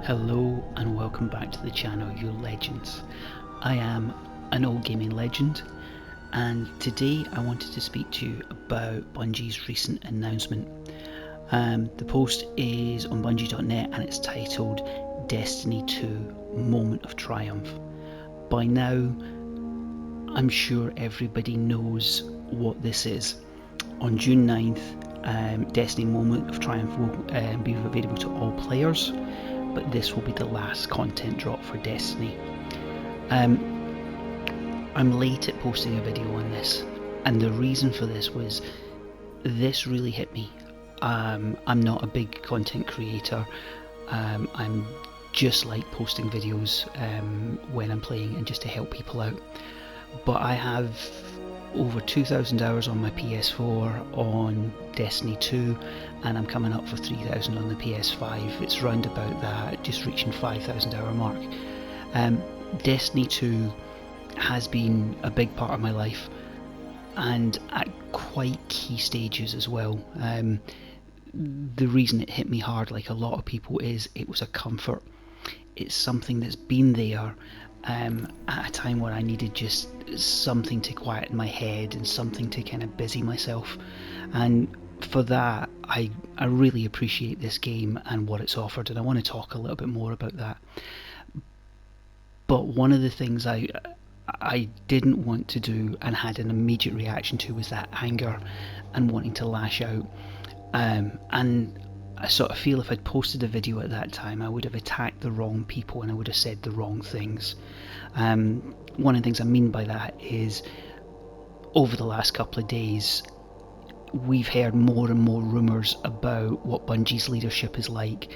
Hello and welcome back to the channel, you legends. I am an old gaming legend, and today I wanted to speak to you about Bungie's recent announcement. The post is on Bungie.net and it's titled Destiny 2 Moment of Triumph. By now, I'm sure everybody knows what this is. On June 9th, Destiny Moment of Triumph will be available to all players, but this will be the last content drop for Destiny. I'm late at posting a video on this, and the reason for this was this really hit me. I'm not a big content creator. I'm just like posting videos when I'm playing and just to help people out. But I have over 2,000 hours on my PS4 on Destiny 2, and I'm coming up for 3,000 on the PS5. It's round about that, just reaching 5,000 hour mark. Destiny 2 has been a big part of my life, and at quite key stages as well. The reason it hit me hard, like a lot of people, is it was a comfort. It's something that's been there at a time where I needed just something to quieten my head and something to kind of busy myself, and for that I really appreciate this game and what it's offered, and I want to talk a little bit more about that. But one of the things I didn't want to do and had an immediate reaction to was that anger and wanting to lash out, and I sort of feel if I'd posted a video at that time I would have attacked the wrong people and I would have said the wrong things. One of the things I mean by that is, over the last couple of days we've heard more and more rumours about what Bungie's leadership is like,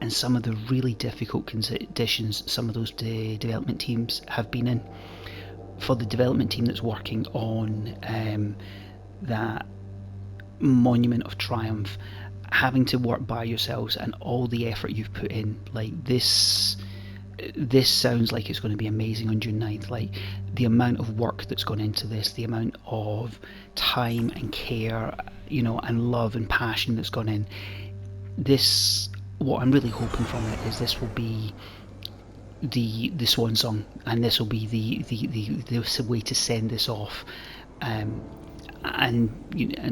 and some of the really difficult conditions some of those development teams have been in. For the development team that's working on that Monument of Triumph, having to work by yourselves and all the effort you've put in, like this sounds like it's going to be amazing on June 9th. Like the amount of work that's gone into this, the amount of time and care, you know, and love and passion that's gone in this, what I'm really hoping from it is this will be the swan song, and this will be the way to send this off, and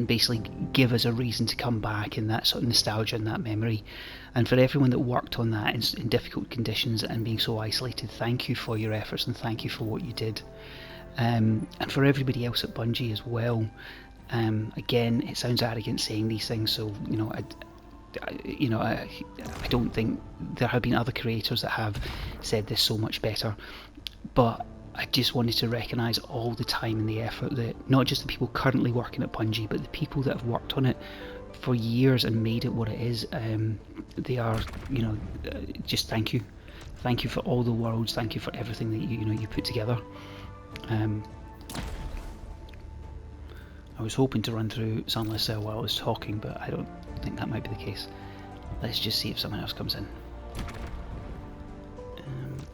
basically give us a reason to come back, and that sort of nostalgia and that memory. And for everyone that worked on that in difficult conditions and being so isolated, thank you for your efforts and thank you for what you did. And for everybody else at Bungie as well, again, it sounds arrogant saying these things, so I don't think there have been other creators that have said this so much better, but I just wanted to recognise all the time and the effort that not just the people currently working at Bungie, but the people that have worked on it for years and made it what it is. They are, just thank you for all the worlds, thank you for everything that you put together. I was hoping to run through Sunless Cell while I was talking, but I don't think that might be the case. Let's just see if someone else comes in.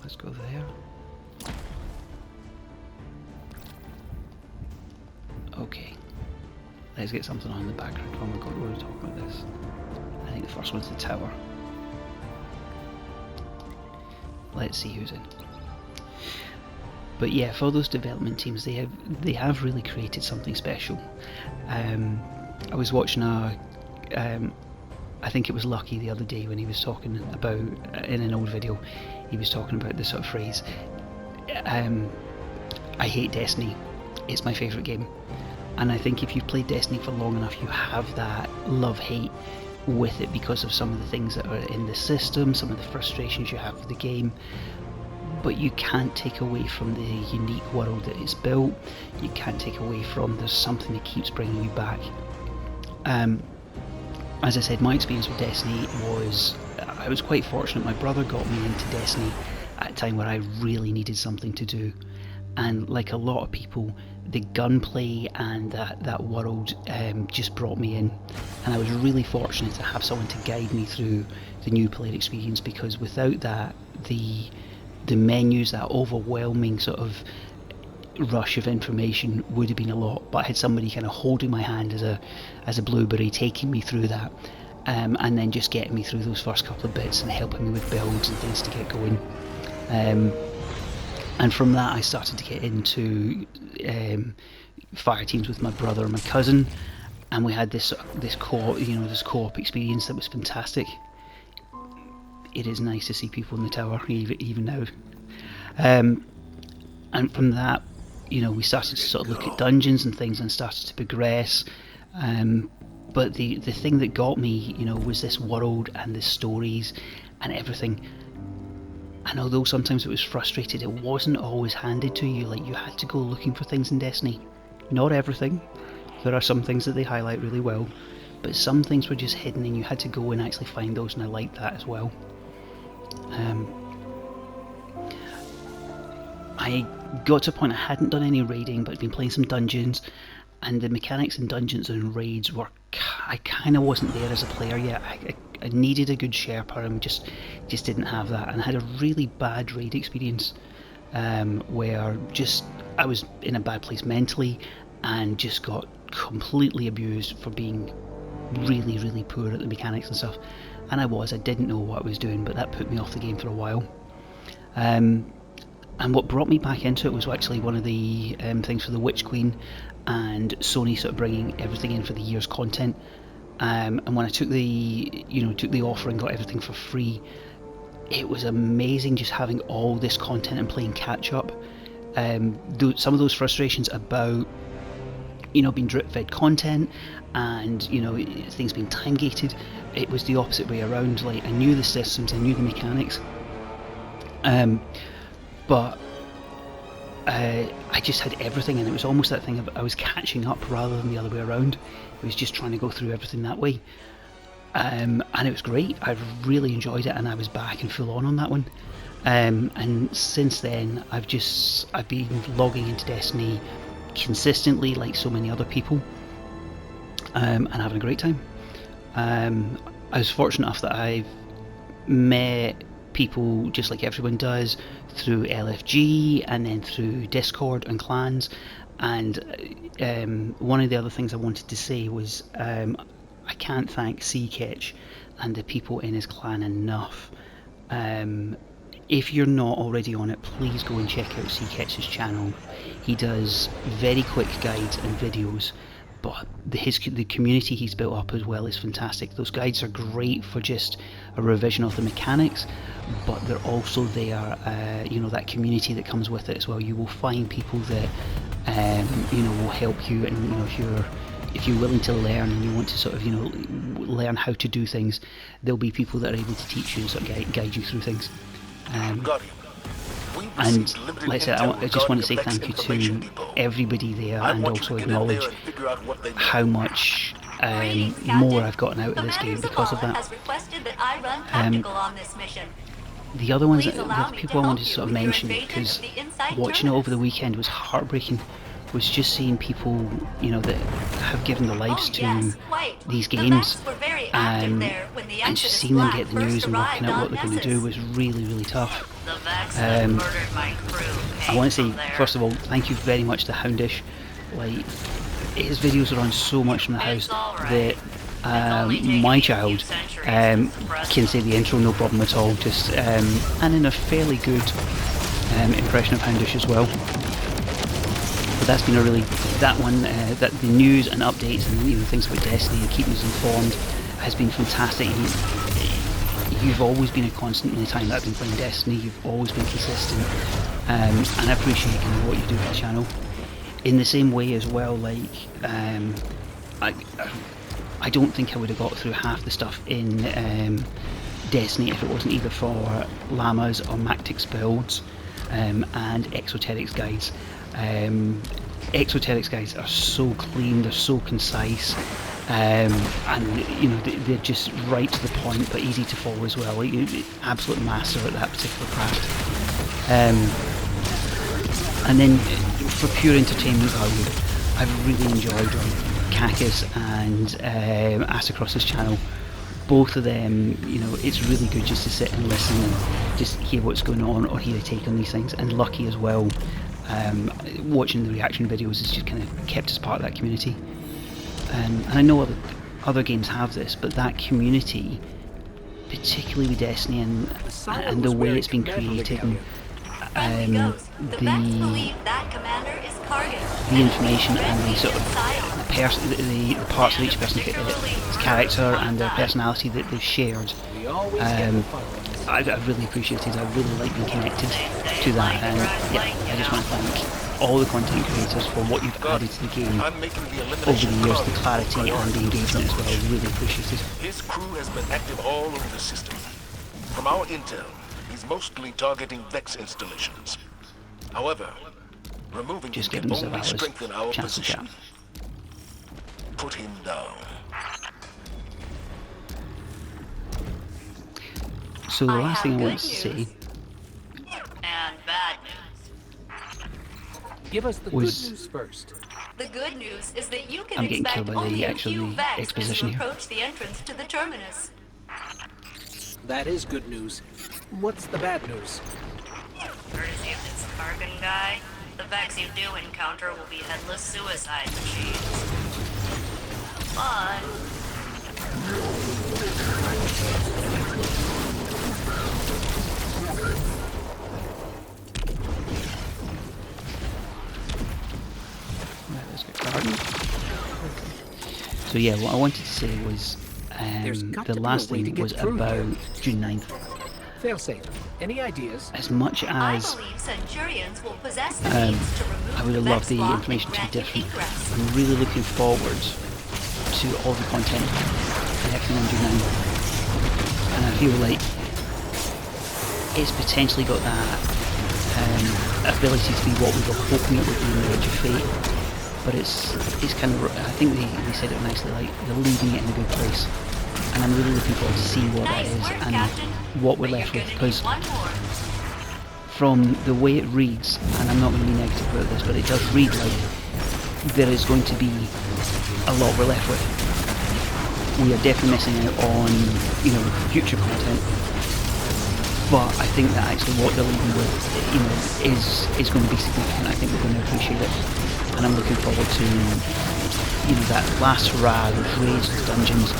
Let's go there. Okay, let's get something on in the background when we're talking about this. I think the first one's the tower. Let's see who's in. But yeah, for those development teams, they have really created something special. I was watching I think it was Lucky the other day when he was talking about, in an old video, he was talking about this sort of phrase, I hate Destiny, it's my favourite game. And I think if you've played Destiny for long enough, you have that love-hate with it because of some of the things that are in the system, some of the frustrations you have with the game. But you can't take away from the unique world that it's built. You can't take away from there's something that keeps bringing you back. As I said, my experience with Destiny was, I was quite fortunate. My brother got me into Destiny at a time where I really needed something to do. And like a lot of people, the gunplay and that world just brought me in, and I was really fortunate to have someone to guide me through the new player experience, because without that, the menus, that overwhelming sort of rush of information would have been a lot. But I had somebody kind of holding my hand as a blueberry, taking me through that, and then just getting me through those first couple of bits and helping me with builds and things to get going. And from that I started to get into fire teams with my brother and my cousin, and we had this co-op experience that was fantastic. It is nice to see people in the tower even now. And from that, we started to sort of look at dungeons and things and started to progress. But the thing that got me, was this world and the stories and everything. And although sometimes it was frustrated, it wasn't always handed to you. Like, you had to go looking for things in Destiny. Not everything. There are some things that they highlight really well, but some things were just hidden and you had to go and actually find those, and I liked that as well. I got to a point I hadn't done any raiding, but I'd been playing some dungeons, and the mechanics in dungeons and raids were, I kind of wasn't there as a player yet. I needed a good Sherpa and just didn't have that, and I had a really bad raid experience where I was in a bad place mentally and just got completely abused for being really, really poor at the mechanics and stuff. And I didn't know what I was doing, but that put me off the game for a while. And what brought me back into it was actually one of the things for the Witch Queen and Sony sort of bringing everything in for the year's content. And when I took the offer and got everything for free, it was amazing just having all this content and playing catch up. Some of those frustrations about being drip fed content and things being time gated, it was the opposite way around. Like, I knew the systems, I knew the mechanics, but I just had everything, and it was almost that thing of I was catching up rather than the other way around. It was just trying to go through everything that way, and it was great. I really enjoyed it, and I was back and full on that one. And since then, I've been logging into Destiny consistently, like so many other people, and having a great time. I was fortunate enough that I've met people just like everyone does through LFG and then through Discord and clans. And one of the other things I wanted to say was I can't thank Seaketch and the people in his clan enough. If you're not already on it, please go and check out Seaketch's channel. He does very quick guides and videos, but the community he's built up as well is fantastic. Those guides are great for just a revision of the mechanics, but they're also there, that community that comes with it as well. You will find people that will help you, and if you're willing to learn and you want to sort of learn how to do things, there'll be people that are able to teach you and sort of guide you through things. And like I said, I just want to say thank you to everybody there, and also acknowledge how much more I've gotten out of this game because of that. The other ones, the other people I wanted to sort of mention, because watching it over the weekend was heartbreaking, was just seeing people, that have given their lives to these games, and just seeing them get the news and working out what they're going to do was really, really tough. I want to say, first of all, thank you very much to Houndish. Like, his videos are on so much from the house that my child can say the intro no problem at all, and in a fairly good impression of Houndish as well. But that's been that the news and updates and things about Destiny and keeping us informed has been fantastic. You've always been a constant in the time that I've been playing Destiny. You've always been consistent, and I appreciate what you do for the channel. In the same way as well, like I don't think I would have got through half the stuff in Destiny if it wasn't either for Llamas or Mactix builds and Exoterics guides. Exoterics guides are so clean, they're so concise, and they're just right to the point but easy to follow as well. Like, absolute master at that particular craft. And then for pure entertainment value, I've really enjoyed Kakis and Asacross's channel. Both of them, it's really good just to sit and listen and just hear what's going on or hear a take on these things. And Lucky as well, watching the reaction videos has just kind of kept us part of that community. And I know other games have this, but that community, particularly with Destiny and the way it's been created, and the information and the sort of the parts of each person's character and their personality that they've shared, I've really appreciated. I really like being connected to that, and yeah, I just want to thank all the content creators for what you've added to the game over the years, the clarity and the engagement as well. I really appreciate it. His crew has been active all over the system. From our intel, he's mostly targeting Vex installations. However, removing just him give can them only some strengthen our chance to chat. position. Put him down. So the last thing I wanted to say and bad news. Give us the good news first. The good news is that you can I'm getting expect killed by only the a few actual Vex as exposition you here. approach the entrance to the terminus. That is good news. What's the bad news? Courtesy of this Kargan guy, the Vex you do encounter will be headless suicide machines. But so yeah, what I wanted to say was the last thing was about June 9th. Failsafe. Any ideas? As much I as believe Centurions will possess the means to remove I would have the loved Vex the block information to be and different, grant egress. I'm really looking forward to all the content and everything on June 9th. And I feel like it's potentially got that ability to be what we were hoping it would be in the Edge of Fate. But it's kind of, I think they said it nicely, like they're leaving it in a good place. And I'm really looking forward to see what that is and what we're left with, because from the way it reads, and I'm not going to be negative about this, but it does read like there is going to be a lot we're left with. We are definitely missing out on, future content, but I think that actually what they're leaving with, is going to be significant. I think we're going to appreciate it, and I'm looking forward to, that last hurrah, those raids, those dungeons,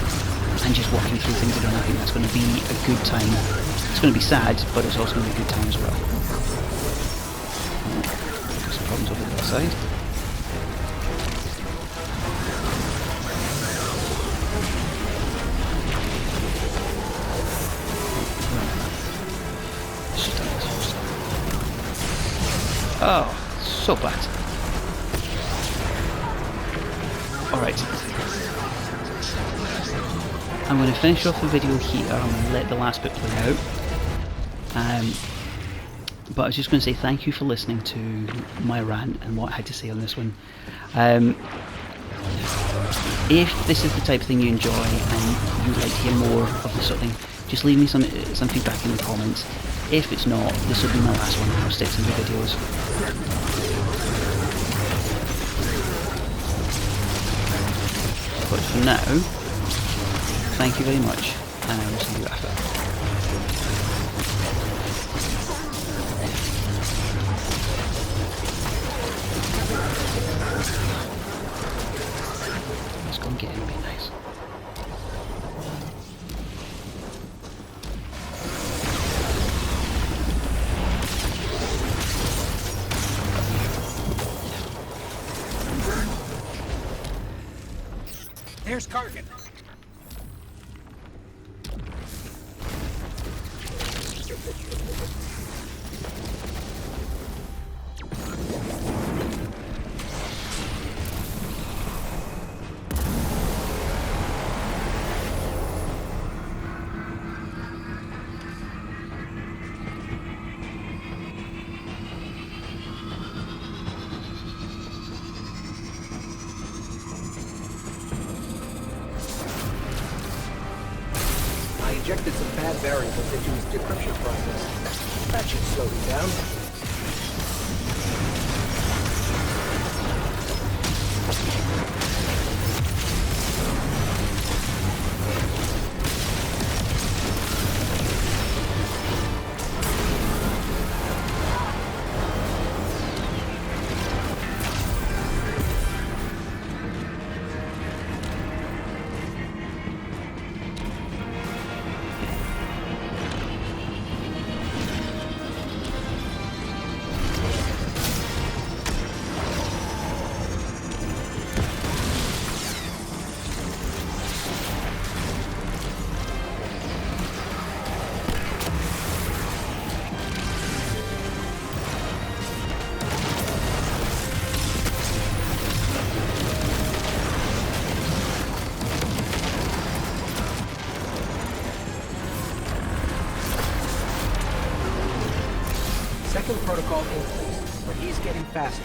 and just walking through things again. I think that's going to be a good time. It's going to be sad, but it's also going to be a good time as well. Got some problems over the other side. Oh, so bad. Alright. I'm going to finish off the video here. I'm going to let the last bit play out. But I was just going to say thank you for listening to my rant and what I had to say on this one. If this is the type of thing you enjoy and you'd like to hear more of this sort of thing, just leave me some feedback in the comments. If it's not, this will be my last one. I'll stick to the videos. But for now, thank you very much, and I will see you after. Let's go and get him a bit nice. There's Kargan. Injected some bad variables into his decryption process. That should slow him down. tracking protocol in place, but he's getting faster.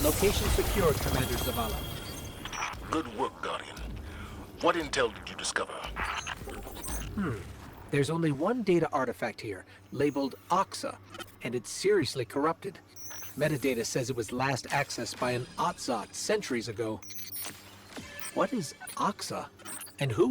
Location secured, Commander Zavala. Good work, Guardian. What intel did you discover? There's only one data artifact here, labeled Oxa, and it's seriously corrupted. Metadata says it was last accessed by an Otzot centuries ago. What is Oxa? And who is